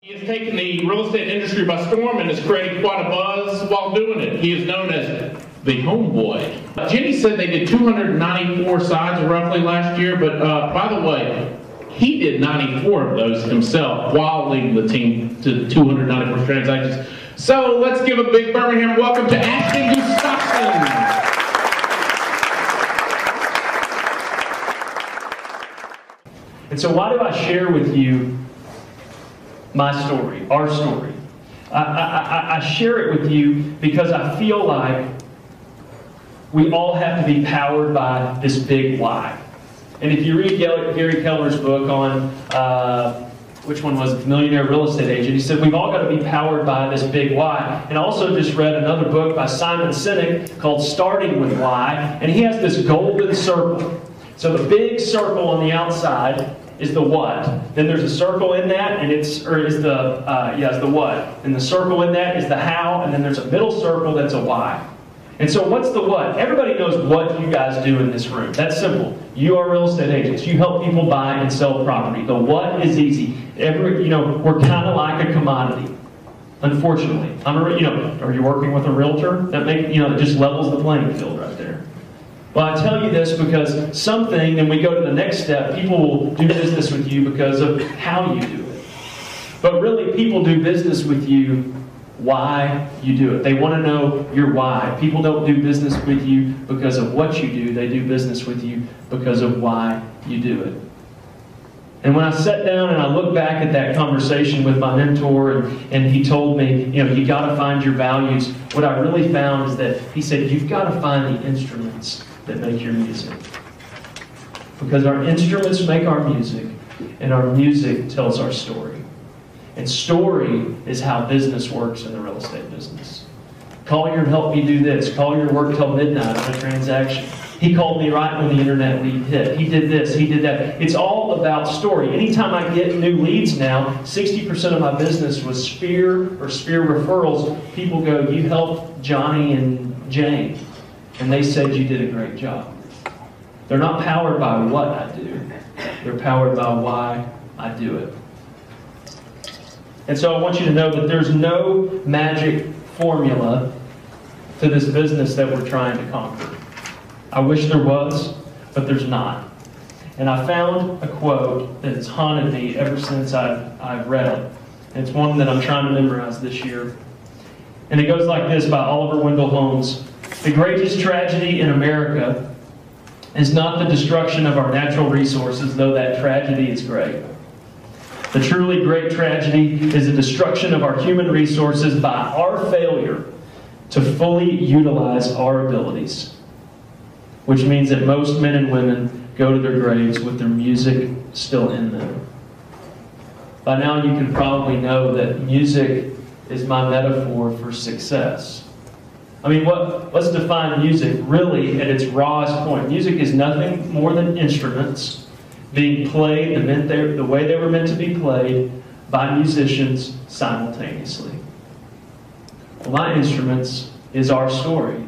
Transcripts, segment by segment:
He has taken the real estate industry by storm and has created quite a buzz while doing it. He is known as the homeboy. Genny said they did 294 sides roughly last year, but by the way, he did 94 of those himself while leading the team to 294 transactions. So let's give a big Birmingham welcome to Ashton. And so why do I share with you my story, our story? I share it with you because I feel like we all have to be powered by this big why. And if you read Gary Keller's book on, which one was it, The Millionaire Real Estate Agent, he said we've all got to be powered by this big why. And I also just read another book by Simon Sinek called Starting with Why, and he has this golden circle. So the big circle on the outside is the what. Then there's a circle in that, and it's the what. And the circle in that is the how, and then there's a middle circle that's a why. And so what's the what? Everybody knows what you guys do in this room. That's simple. You are real estate agents. You help people buy and sell property. The what is easy. We're kind of like a commodity. Unfortunately, are you working with a realtor? That just levels the playing field right there. Well, I tell you this because then we go to the next step. People will do business with you because of how you do it. But really, people do business with you why you do it. They want to know your why. People don't do business with you because of what you do. They do business with you because of why you do it. And when I sat down and I look back at that conversation with my mentor and he told me, you got to find your values, what I really found is that he said, you've got to find the instruments that make your music. Because our instruments make our music, and our music tells our story. And story is how business works in the real estate business. Collier helped me do this. Collier worked till midnight on a transaction. He called me right when the internet lead hit. He did this, he did that. It's all about story. Anytime I get new leads now, 60% of my business was sphere referrals. People go, you helped Johnny and Jane, and they said you did a great job. They're not powered by what I do. They're powered by why I do it. And so I want you to know that there's no magic formula to this business that we're trying to conquer. I wish there was, but there's not. And I found a quote that has haunted me ever since I've read it. And it's one that I'm trying to memorize this year. And it goes like this by Oliver Wendell Holmes. The greatest tragedy in America is not the destruction of our natural resources, though that tragedy is great. The truly great tragedy is the destruction of our human resources by our failure to fully utilize our abilities. Which means that most men and women go to their graves with their music still in them. By now you can probably know that music is my metaphor for success. Let's define music really at its rawest point. Music is nothing more than instruments being played the way they were meant to be played by musicians simultaneously. Well, my instruments is our story,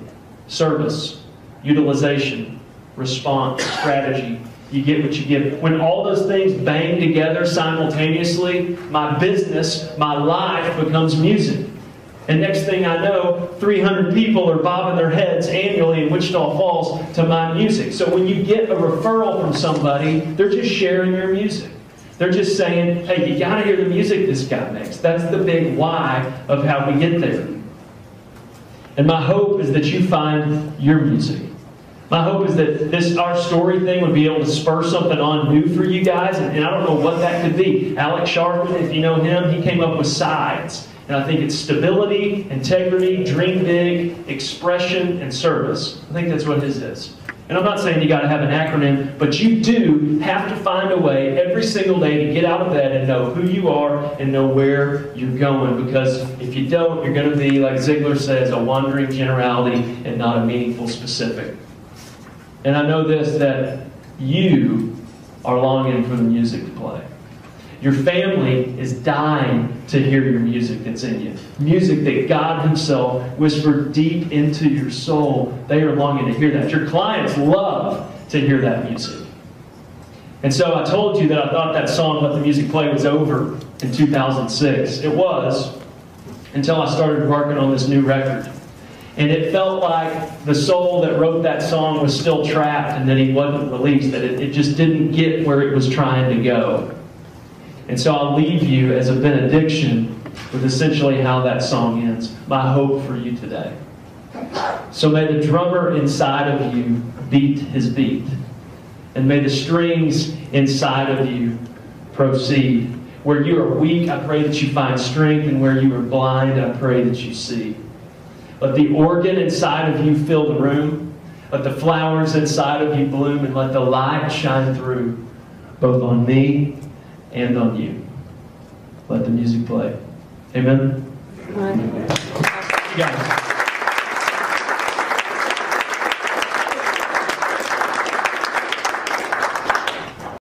service, utilization, response, strategy. You get what you give. When all those things bang together simultaneously, my business, my life becomes music. And next thing I know, 300 people are bobbing their heads annually in Wichita Falls to my music. So when you get a referral from somebody, they're just sharing your music. They're just saying, hey, you got to hear the music this guy makes. That's the big why of how we get there. And my hope is that you find your music. My hope is that our story thing would be able to spur something on new for you guys. And I don't know what that could be. Alex Sharpton, if you know him, he came up with SIDES. And I think it's stability, integrity, dream big, expression, and service. I think that's what his is. And I'm not saying you got to have an acronym, but you do have to find a way every single day to get out of bed and know who you are and know where you're going. Because if you don't, you're going to be, like Ziegler says, a wandering generality and not a meaningful specific. And I know this, that you are longing for the music to play. Your family is dying to hear your music that's in you. Music that God Himself whispered deep into your soul. They are longing to hear that. Your clients love to hear that music. And so I told you that I thought that song, Let the Music Play, was over. in 2006. It was until I started working on this new record. And it felt like the soul that wrote that song was still trapped and that he wasn't released, that it just didn't get where it was trying to go. And so I'll leave you as a benediction with essentially how that song ends. My hope for you today. So may the drummer inside of you beat his beat. And may the strings inside of you proceed. Where you are weak, I pray that you find strength. And where you are blind, I pray that you see. Let the organ inside of you fill the room. Let the flowers inside of you bloom. And let the light shine through, both on me and on you. Let the music play. Amen? Amen. Guys.